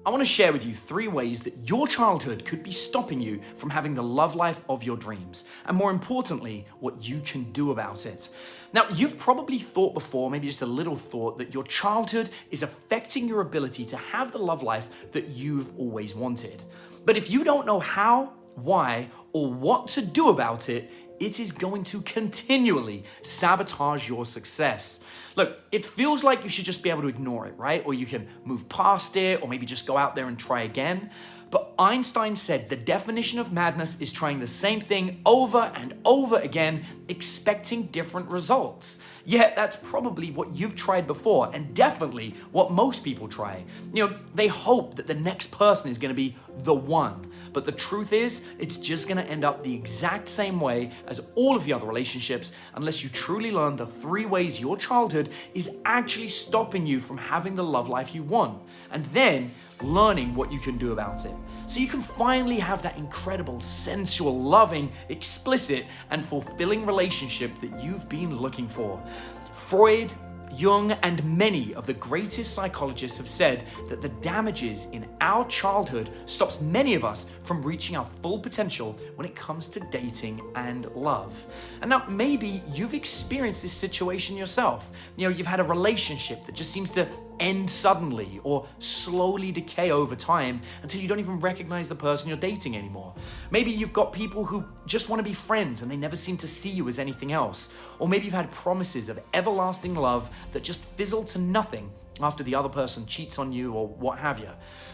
I want to share with you 3 ways that your childhood could be stopping you from having the love life of your dreams, and more importantly, what you can do about it. Now, you've probably thought before, maybe just a little thought, that your childhood is affecting your ability to have the love life that you've always wanted. But if you don't know how, why, or what to do about it, it is going to continually sabotage your success. Look, it feels like you should just be able to ignore it, right? Or you can move past it, or maybe just go out there and try again. But Einstein said the definition of madness is trying the same thing over and over again, expecting different results. Yet that's probably what you've tried before, and definitely what most people try. They hope that the next person is going to be the one. But the truth is, it's just going to end up the exact same way as all of the other relationships unless you truly learn the 3 ways your childhood is actually stopping you from having the love life you want, and then learning what you can do about it. So you can finally have that incredible, sensual, loving, explicit, and fulfilling relationship that you've been looking for. Freud, Jung, and many of the greatest psychologists have said that the damages in our childhood stops many of us from reaching our full potential when it comes to dating and love. And now maybe you've experienced this situation yourself. You've had a relationship that just seems to end suddenly or slowly decay over time until you don't even recognize the person you're dating anymore. Maybe you've got people who just want to be friends and they never seem to see you as anything else. Or maybe you've had promises of everlasting love that just fizzle to nothing after the other person cheats on you or what have you.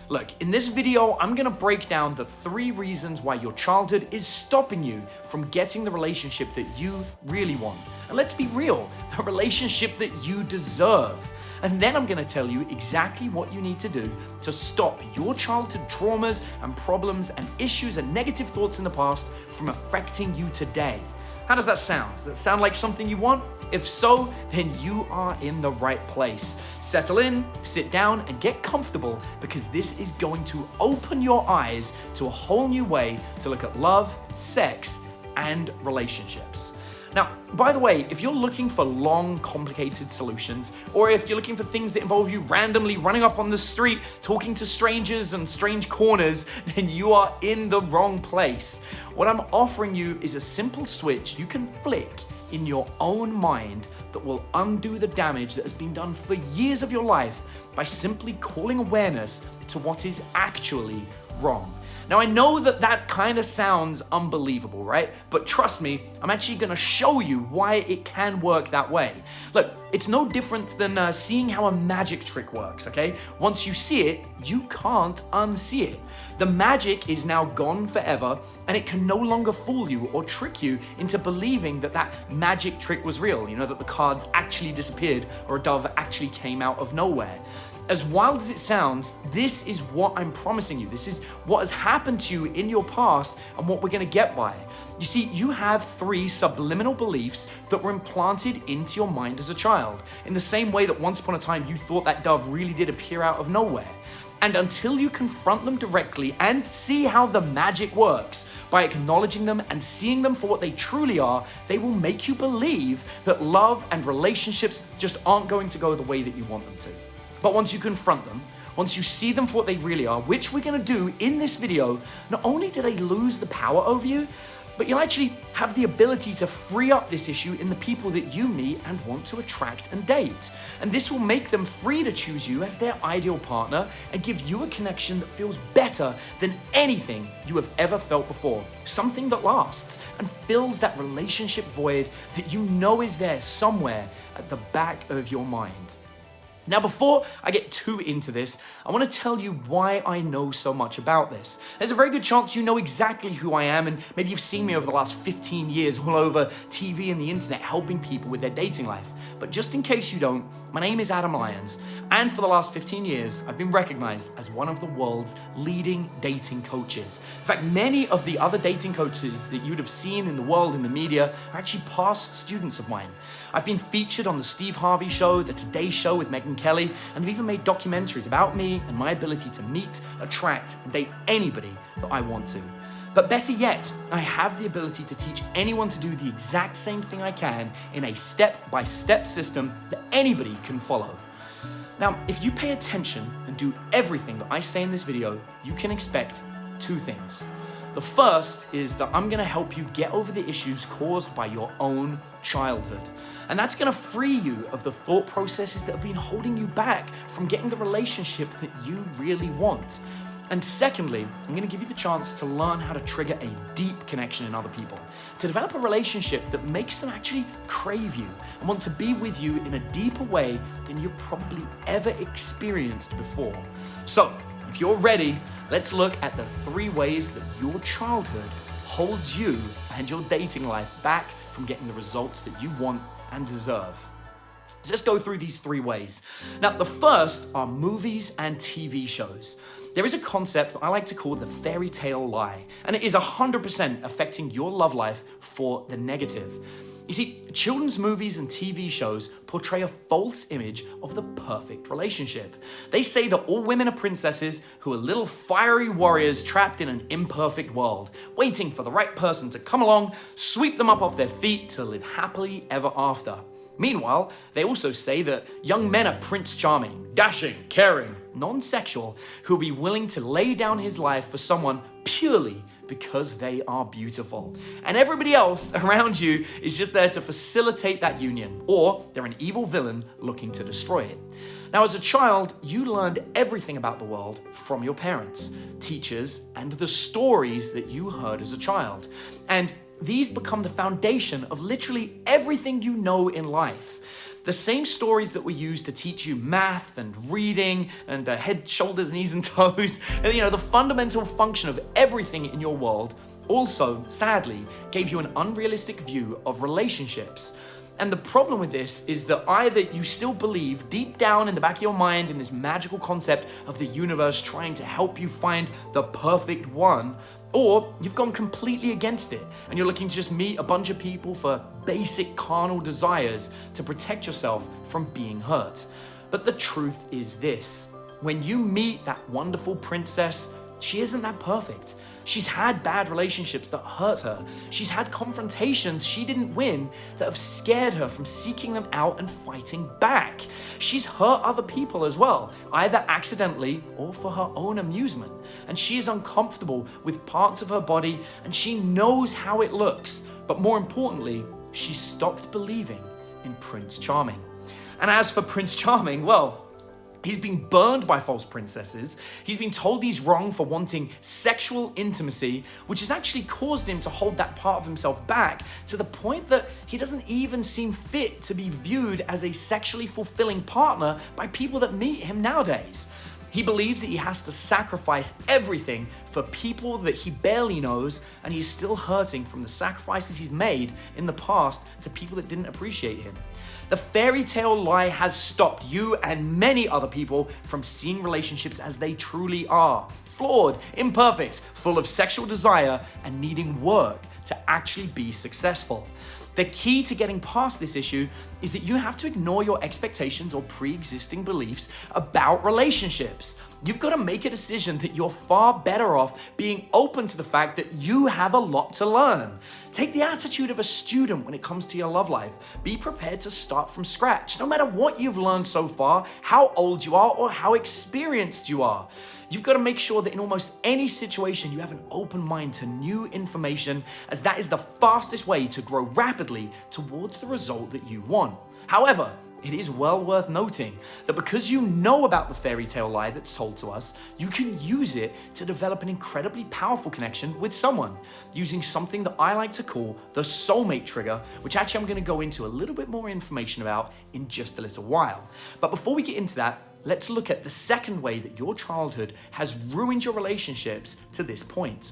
Look, in this video, I'm gonna break down the 3 reasons why your childhood is stopping you from getting the relationship that you really want. And let's be real, the relationship that you deserve. And then I'm gonna tell you exactly what you need to do to stop your childhood traumas and problems and issues and negative thoughts in the past from affecting you today. How does that sound? Does that sound like something you want? If so, then you are in the right place. Settle in, sit down, and get comfortable because this is going to open your eyes to a whole new way to look at love, sex, and relationships. Now, by the way, if you're looking for long, complicated solutions, or if you're looking for things that involve you randomly running up on the street, talking to strangers and strange corners, then you are in the wrong place. What I'm offering you is a simple switch you can flick in your own mind that will undo the damage that has been done for years of your life by simply calling awareness to what is actually wrong. Now, I know that kind of sounds unbelievable, right? But trust me, I'm actually gonna show you why it can work that way. Look, it's no different than seeing how a magic trick works, okay? Once you see it, you can't unsee it. The magic is now gone forever, and it can no longer fool you or trick you into believing that magic trick was real, that the cards actually disappeared or a dove actually came out of nowhere. As wild as it sounds, this is what I'm promising you. This is what has happened to you in your past and what we're gonna get by. You see, you have 3 subliminal beliefs that were implanted into your mind as a child, in the same way that once upon a time you thought that dove really did appear out of nowhere. And until you confront them directly and see how the magic works, by acknowledging them and seeing them for what they truly are, they will make you believe that love and relationships just aren't going to go the way that you want them to. But once you confront them, once you see them for what they really are, which we're gonna do in this video, not only do they lose the power over you, but you'll actually have the ability to free up this issue in the people that you meet and want to attract and date. And this will make them free to choose you as their ideal partner and give you a connection that feels better than anything you have ever felt before. Something that lasts and fills that relationship void that you know is there somewhere at the back of your mind. Now, before I get too into this, I want to tell you why I know so much about this. There's a very good chance you know exactly who I am, and maybe you've seen me over the last 15 years all over TV and the internet helping people with their dating life. But just in case you don't, my name is Adam Lyons, and for the last 15 years, I've been recognized as one of the world's leading dating coaches. In fact, many of the other dating coaches that you would have seen in the world, in the media, are actually past students of mine. I've been featured on the Steve Harvey Show, the Today Show with Megyn Kelly, and I've even made documentaries about me and my ability to meet, attract, and date anybody that I want to. But better yet, I have the ability to teach anyone to do the exact same thing I can in a step-by-step system that anybody can follow. Now, if you pay attention and do everything that I say in this video, you can expect two things. The first is that I'm gonna help you get over the issues caused by your own childhood. And that's gonna free you of the thought processes that have been holding you back from getting the relationship that you really want. And secondly, I'm gonna give you the chance to learn how to trigger a deep connection in other people, to develop a relationship that makes them actually crave you and want to be with you in a deeper way than you've probably ever experienced before. So, if you're ready, let's look at the 3 ways that your childhood holds you and your dating life back from getting the results that you want and deserve. Let's just go through these 3 ways. Now, the first are movies and TV shows. There is a concept that I like to call the fairy tale lie, and it is 100% affecting your love life for the negative. You see, children's movies and TV shows portray a false image of the perfect relationship. They say that all women are princesses who are little fiery warriors trapped in an imperfect world, waiting for the right person to come along, sweep them up off their feet to live happily ever after. Meanwhile, they also say that young men are Prince Charming, dashing, caring, non-sexual, who will be willing to lay down his life for someone purely because they are beautiful. And everybody else around you is just there to facilitate that union, or they're an evil villain looking to destroy it. Now, as a child, you learned everything about the world from your parents, teachers, and the stories that you heard as a child. And these become the foundation of literally everything you know in life. The same stories that were used to teach you math and reading and head, shoulders, knees, and toes, and the fundamental function of everything in your world also, sadly, gave you an unrealistic view of relationships. And the problem with this is that either you still believe deep down in the back of your mind in this magical concept of the universe trying to help you find the perfect one, or you've gone completely against it and you're looking to just meet a bunch of people for basic carnal desires to protect yourself from being hurt. But the truth is this: when you meet that wonderful princess, she isn't that perfect. She's had bad relationships that hurt her. She's had confrontations she didn't win that have scared her from seeking them out and fighting back. She's hurt other people as well, either accidentally or for her own amusement. And she is uncomfortable with parts of her body and she knows how it looks. But more importantly, she stopped believing in Prince Charming. And as for Prince Charming, well, he's been burned by false princesses. He's been told he's wrong for wanting sexual intimacy, which has actually caused him to hold that part of himself back to the point that he doesn't even seem fit to be viewed as a sexually fulfilling partner by people that meet him nowadays. He believes that he has to sacrifice everything for people that he barely knows, and he's still hurting from the sacrifices he's made in the past to people that didn't appreciate him. The fairy tale lie has stopped you and many other people from seeing relationships as they truly are: flawed, imperfect, full of sexual desire, and needing work to actually be successful. The key to getting past this issue is that you have to ignore your expectations or pre-existing beliefs about relationships. You've got to make a decision that you're far better off being open to the fact that you have a lot to learn. Take the attitude of a student when it comes to your love life. Be prepared to start from scratch, no matter what you've learned so far, how old you are, or how experienced you are. You've got to make sure that in almost any situation you have an open mind to new information, as that is the fastest way to grow rapidly towards the result that you want. However, it is well worth noting that because you know about the fairy tale lie that's told to us, you can use it to develop an incredibly powerful connection with someone using something that I like to call the Soulmate Trigger, which actually I'm going to go into a little bit more information about in just a little while. But before we get into that, let's look at the second way that your childhood has ruined your relationships to this point.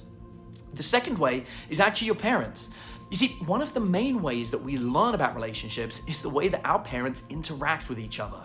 The second way is actually your parents. You see, one of the main ways that we learn about relationships is the way that our parents interact with each other.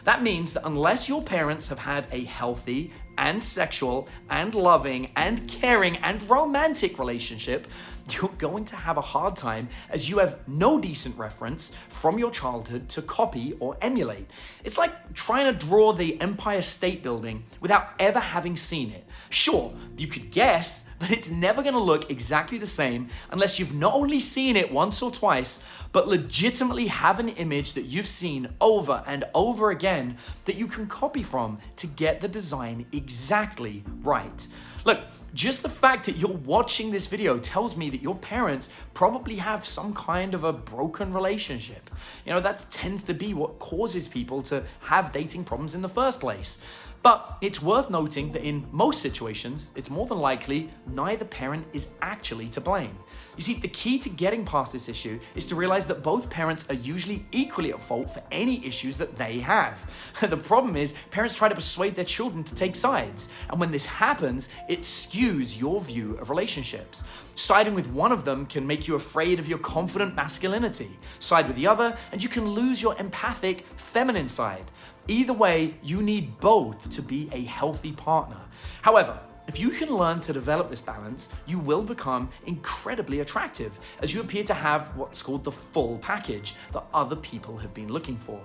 That means that unless your parents have had a healthy and sexual and loving and caring and romantic relationship, you're going to have a hard time as you have no decent reference from your childhood to copy or emulate. It's like trying to draw the Empire State Building without ever having seen it. Sure, you could guess, but it's never going to look exactly the same unless you've not only seen it once or twice, but legitimately have an image that you've seen over and over again that you can copy from to get the design exactly right. Look, just the fact that you're watching this video tells me that your parents probably have some kind of a broken relationship. That tends to be what causes people to have dating problems in the first place. But it's worth noting that in most situations, it's more than likely neither parent is actually to blame. You see, the key to getting past this issue is to realize that both parents are usually equally at fault for any issues that they have. The problem is, parents try to persuade their children to take sides, and when this happens, it skews your view of relationships. Siding with one of them can make you afraid of your confident masculinity. Side with the other, and you can lose your empathic feminine side. Either way, you need both to be a healthy partner. However, if you can learn to develop this balance, you will become incredibly attractive as you appear to have what's called the full package that other people have been looking for.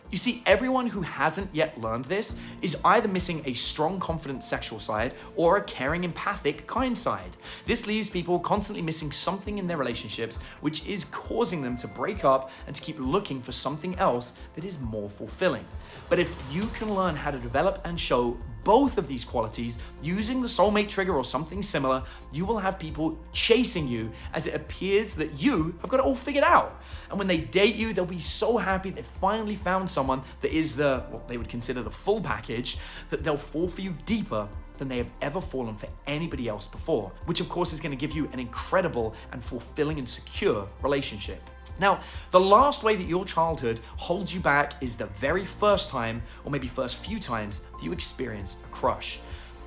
You see, everyone who hasn't yet learned this is either missing a strong, confident sexual side or a caring, empathic, kind side. This leaves people constantly missing something in their relationships, which is causing them to break up and to keep looking for something else that is more fulfilling. But if you can learn how to develop and show both of these qualities using the Soulmate Trigger or something similar, you will have people chasing you as it appears that you have got it all figured out. And when they date you, they'll be so happy they finally found someone that is what they would consider the full package, that they'll fall for you deeper than they have ever fallen for anybody else before, which of course is going to give you an incredible and fulfilling and secure relationship. Now, the last way that your childhood holds you back is the very first time, or maybe first few times, that you experienced a crush.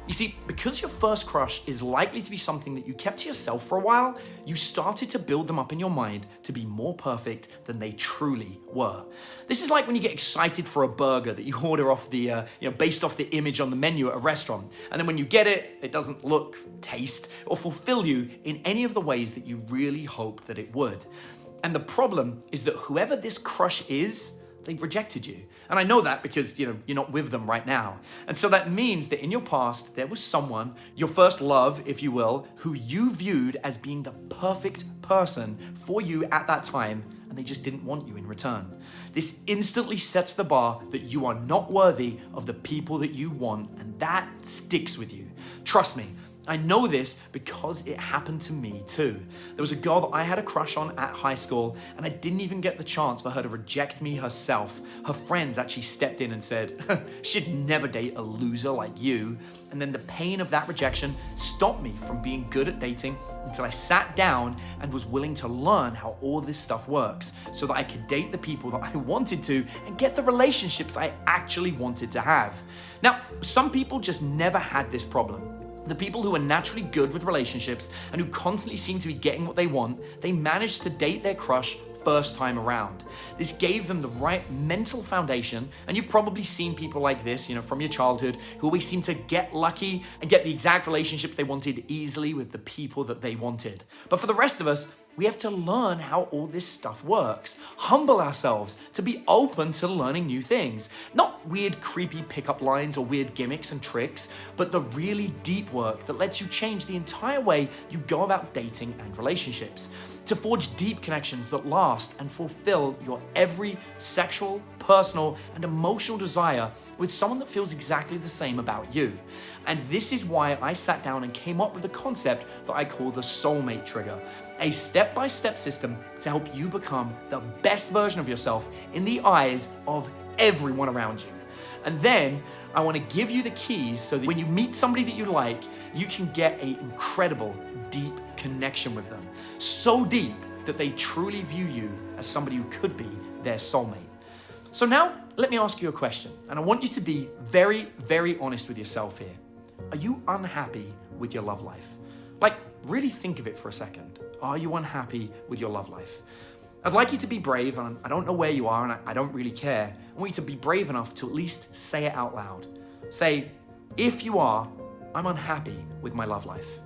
You see, because your first crush is likely to be something that you kept to yourself for a while, you started to build them up in your mind to be more perfect than they truly were. This is like when you get excited for a burger that you order off based off the image on the menu at a restaurant. And then when you get it, it doesn't look, taste, or fulfill you in any of the ways that you really hope that it would. And the problem is that whoever this crush is, they've rejected you. And I know that because, you're not with them right now. And so that means that in your past, there was someone, your first love, if you will, who you viewed as being the perfect person for you at that time, and they just didn't want you in return. This instantly sets the bar that you are not worthy of the people that you want, and that sticks with you. Trust me, I know this because it happened to me too. There was a girl that I had a crush on at high school, and I didn't even get the chance for her to reject me herself. Her friends actually stepped in and said, she'd never date a loser like you. And then the pain of that rejection stopped me from being good at dating until I sat down and was willing to learn how all this stuff works so that I could date the people that I wanted to and get the relationships I actually wanted to have. Now, some people just never had this problem. The people who are naturally good with relationships and who constantly seem to be getting what they want, they managed to date their crush first time around. This gave them the right mental foundation, and you've probably seen people like this, from your childhood, who always seem to get lucky and get the exact relationships they wanted easily with the people that they wanted. But for the rest of us, we have to learn how all this stuff works. Humble ourselves to be open to learning new things. Not weird, creepy pickup lines or weird gimmicks and tricks, but the really deep work that lets you change the entire way you go about dating and relationships. To forge deep connections that last and fulfill your every sexual, personal, and emotional desire with someone that feels exactly the same about you. And this is why I sat down and came up with a concept that I call the Soulmate Trigger, a step-by-step system to help you become the best version of yourself in the eyes of everyone around you. And then I want to give you the keys so that when you meet somebody that you like, you can get an incredible, deep connection with them. So deep that they truly view you as somebody who could be their soulmate. So now, let me ask you a question, and I want you to be very, very honest with yourself here. Are you unhappy with your love life? Really think of it for a second. Are you unhappy with your love life? I'd like you to be brave, and I don't know where you are, and I don't really care. I want you to be brave enough to at least say it out loud. Say, if you are, I'm unhappy with my love life.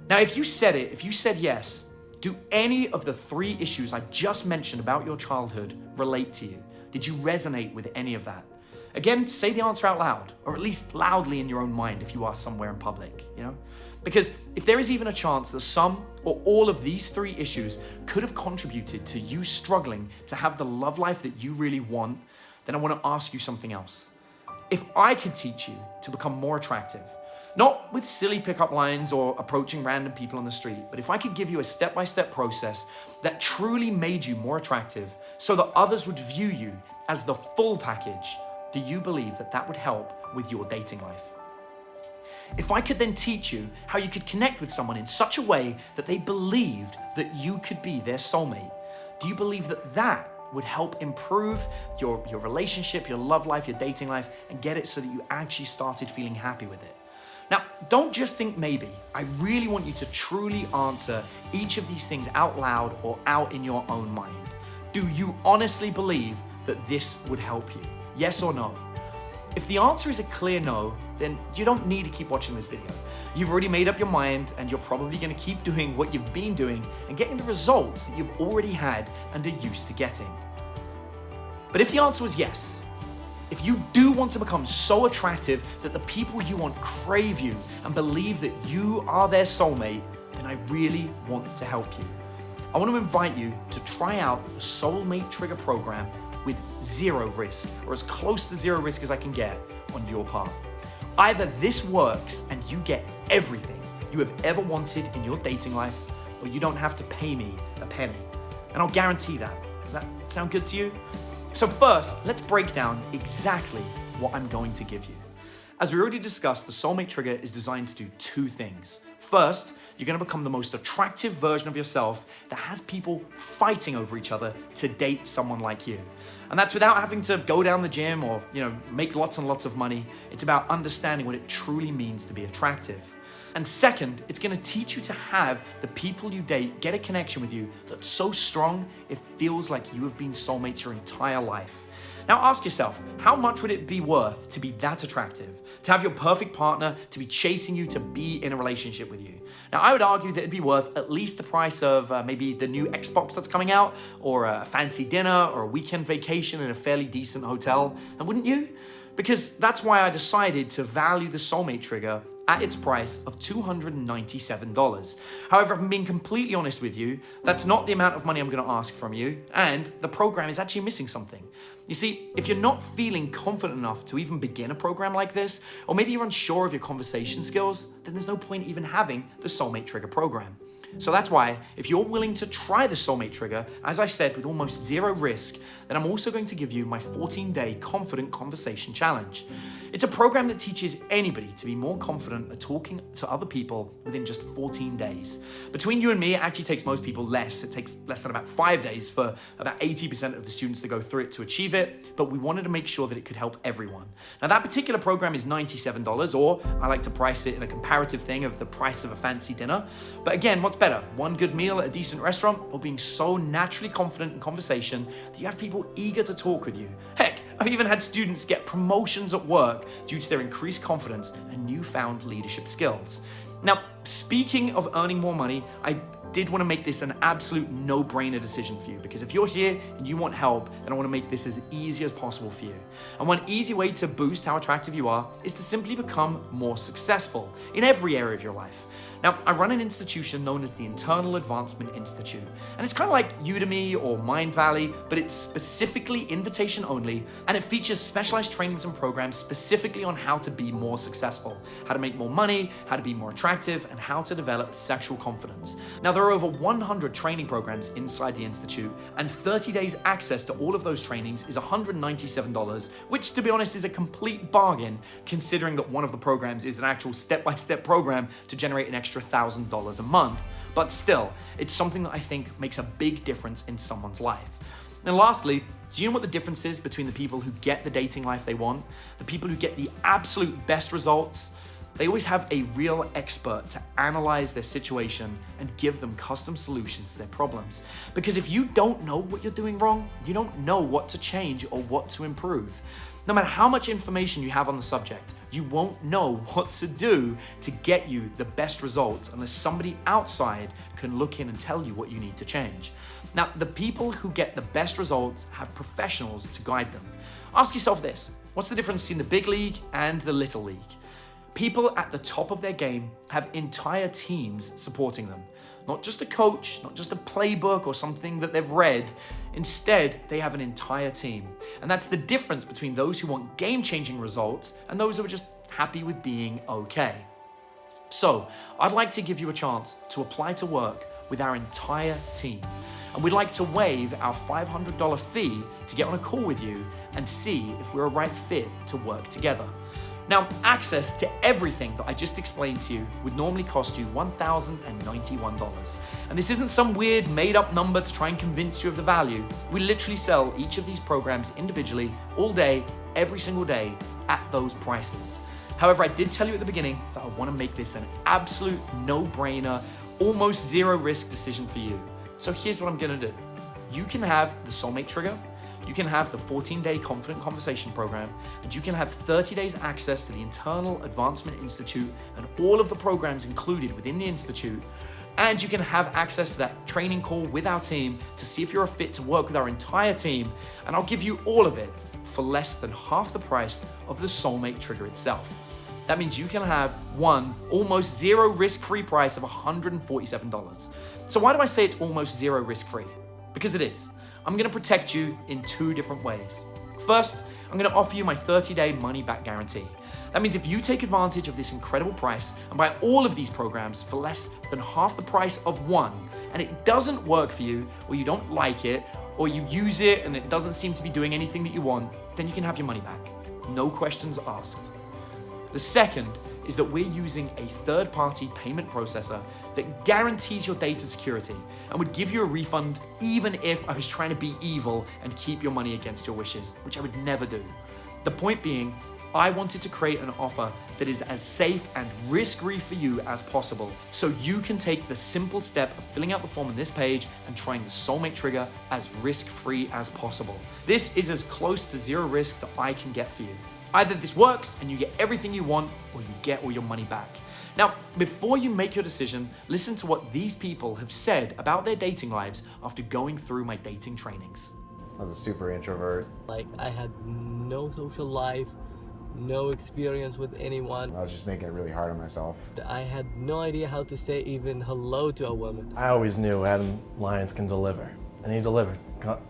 Now, if you said yes, Do any of the 3 issues I just mentioned about your childhood relate to you? Did you resonate with any of that? Again, say the answer out loud, or at least loudly in your own mind if you are somewhere in public, Because if there is even a chance that some or all of these 3 issues could have contributed to you struggling to have the love life that you really want, then I want to ask you something else. If I could teach you to become more attractive, not with silly pickup lines or approaching random people on the street, but if I could give you a step-by-step process that truly made you more attractive so that others would view you as the full package, do you believe that that would help with your dating life? If I could then teach you how you could connect with someone in such a way that they believed that you could be their soulmate, do you believe that that would help improve your relationship, your love life, your dating life, and get it so that you actually started feeling happy with it? Now, don't just think maybe. I really want you to truly answer each of these things out loud or out in your own mind. Do you honestly believe that this would help you? Yes or no? If the answer is a clear no, then you don't need to keep watching this video. You've already made up your mind and you're probably gonna keep doing what you've been doing and getting the results that you've already had and are used to getting. But if the answer was yes, if you do want to become so attractive that the people you want crave you and believe that you are their soulmate, then I really want to help you. I want to invite you to try out the Soulmate Trigger Program with 0 risk, or as close to 0 risk as I can get on your part. Either this works and you get everything you have ever wanted in your dating life, or you don't have to pay me a penny. And I'll guarantee that. Does that sound good to you? So first, let's break down exactly what I'm going to give you. As we already discussed, the Soulmate Trigger is designed to do 2 things. First, you're gonna become the most attractive version of yourself that has people fighting over each other to date someone like you. And that's without having to go down the gym or, make lots and lots of money. It's about understanding what it truly means to be attractive. And second, it's gonna teach you to have the people you date get a connection with you that's so strong, it feels like you have been soulmates your entire life. Now ask yourself, how much would it be worth to be that attractive? To have your perfect partner to be chasing you to be in a relationship with you? Now I would argue that it'd be worth at least the price of maybe the new Xbox that's coming out, or a fancy dinner, or a weekend vacation in a fairly decent hotel, and wouldn't you? Because that's why I decided to value the Soulmate Trigger at its price of $297. However, if I'm being completely honest with you, that's not the amount of money I'm gonna ask from you, and the program is actually missing something. You see, if you're not feeling confident enough to even begin a program like this, or maybe you're unsure of your conversation skills, then there's no point even having the Soulmate Trigger program. So that's why, if you're willing to try the Soulmate Trigger, as I said, with almost 0 risk, then I'm also going to give you my 14-day Confident Conversation Challenge. It's a program that teaches anybody to be more confident at talking to other people within just 14 days. Between you and me, it actually takes most people less. It takes less than about 5 days for about 80% of the students to go through it to achieve it, but we wanted to make sure that it could help everyone. Now that particular program is $97, or I like to price it in a comparative thing of the price of a fancy dinner. But again, what's better? One good meal at a decent restaurant, or being so naturally confident in conversation that you have people eager to talk with you? Heck, I've even had students get promotions at work due to their increased confidence and newfound leadership skills. Now, speaking of earning more money, I did want to make this an absolute no-brainer decision for you, because if you're here and you want help, then I want to make this as easy as possible for you. And one easy way to boost how attractive you are is to simply become more successful in every area of your life. Now, I run an institution known as the Internal Advancement Institute, and it's kind of like Udemy or Mind Valley, but it's specifically invitation only, and it features specialized trainings and programs specifically on how to be more successful, how to make more money, how to be more attractive, and how to develop sexual confidence. Now, there are over 100 training programs inside the Institute, and 30 days access to all of those trainings is $197, which, to be honest, is a complete bargain, considering that one of the programs is an actual step-by-step program to generate an extra $1,000 a month. But still, it's something that I think makes a big difference in someone's life. And lastly, do you know what the difference is between the people who get the dating life they want, the people who get the absolute best results? They always have a real expert to analyze their situation and give them custom solutions to their problems. Because if you don't know what you're doing wrong, you don't know what to change or what to improve. No matter how much information you have on the subject, you won't know what to do to get you the best results unless somebody outside can look in and tell you what you need to change. Now, the people who get the best results have professionals to guide them. Ask yourself this: what's the difference between the big league and the little league? People at the top of their game have entire teams supporting them. Not just a coach, not just a playbook or something that they've read. Instead, they have an entire team. And that's the difference between those who want game-changing results and those who are just happy with being okay. So, I'd like to give you a chance to apply to work with our entire team. And we'd like to waive our $500 fee to get on a call with you and see if we're a right fit to work together. Now, access to everything that I just explained to you would normally cost you $1,091. And this isn't some weird made-up number to try and convince you of the value. We literally sell each of these programs individually, all day, every single day, at those prices. However, I did tell you at the beginning that I want to make this an absolute no-brainer, almost zero-risk decision for you. So here's what I'm going to do. You can have the Soulmate Trigger, you can have the 14-day Confident Conversation program, and you can have 30 days access to the Internal Advancement Institute and all of the programs included within the Institute. And you can have access to that training call with our team to see if you're a fit to work with our entire team. And I'll give you all of it for less than half the price of the Soulmate Trigger itself. That means you can have one almost zero risk-free price of $147. So why do I say it's almost zero risk-free? Because it is. I'm gonna protect you in two different ways. First, I'm gonna offer you my 30-day money-back guarantee. That means if you take advantage of this incredible price and buy all of these programs for less than half the price of one, and it doesn't work for you, or you don't like it, or you use it and it doesn't seem to be doing anything that you want, then you can have your money back. No questions asked. The second is that we're using a third-party payment processor that guarantees your data security and would give you a refund even if I was trying to be evil and keep your money against your wishes, which I would never do. The point being, I wanted to create an offer that is as safe and risk-free for you as possible, so you can take the simple step of filling out the form on this page and trying the Soulmate Trigger as risk-free as possible. This is as close to zero risk that I can get for you. Either this works and you get everything you want, or you get all your money back. Now, before you make your decision, listen to what these people have said about their dating lives after going through my dating trainings. I was a super introvert. Like, I had no social life, no experience with anyone. I was just making it really hard on myself. I had no idea how to say even hello to a woman. I always knew Adam Lyons can deliver, and he delivered,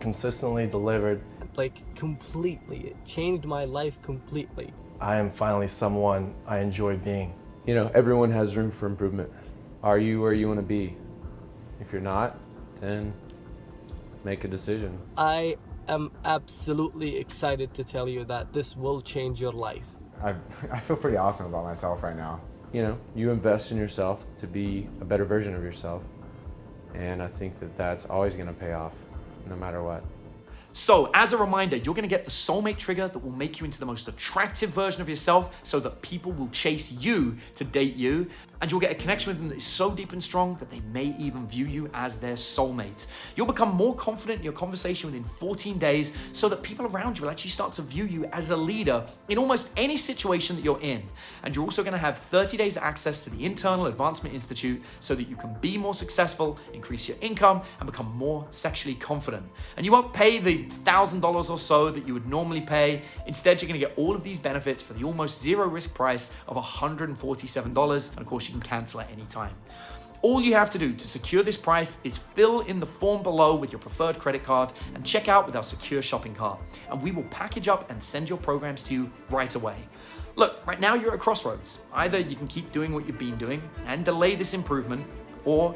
consistently delivered. Like, completely. It changed my life completely. I am finally someone I enjoy being. You know, everyone has room for improvement. Are you where you want to be? If you're not, then make a decision. I am absolutely excited to tell you that this will change your life. I feel pretty awesome about myself right now. You know, you invest in yourself to be a better version of yourself. And I think that that's always going to pay off, no matter what. So, as a reminder, you're gonna get the Soulmate Trigger that will make you into the most attractive version of yourself so that people will chase you to date you. And you'll get a connection with them that is so deep and strong that they may even view you as their soulmate. You'll become more confident in your conversation within 14 days so that people around you will actually start to view you as a leader in almost any situation that you're in. And you're also gonna have 30 days access to the Internal Advancement Institute so that you can be more successful, increase your income, and become more sexually confident. And you won't pay the $1,000 or so that you would normally pay. Instead, you're gonna get all of these benefits for the almost zero risk price of $147. And of course, you can cancel at any time. All you have to do to secure this price is fill in the form below with your preferred credit card and check out with our secure shopping cart. And we will package up and send your programs to you right away. Look, right now you're at a crossroads. Either you can keep doing what you've been doing and delay this improvement, or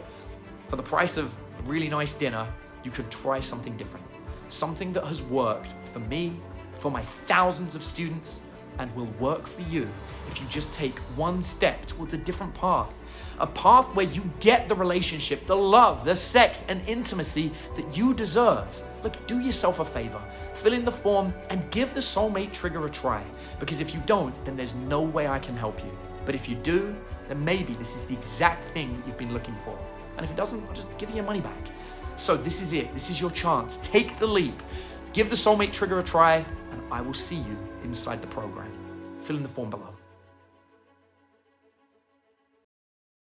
for the price of a really nice dinner, you can try something different. Something that has worked for me, for my thousands of students, and will work for you if you just take one step towards a different path. A path where you get the relationship, the love, the sex, and intimacy that you deserve. Look, do yourself a favor. Fill in the form and give the Soulmate Trigger a try. Because if you don't, then there's no way I can help you. But if you do, then maybe this is the exact thing that you've been looking for. And if it doesn't, I'll just give you your money back. So this is it. This is your chance. Take the leap. Give the Soulmate Trigger a try, and I will see you inside the program. Fill in the form below.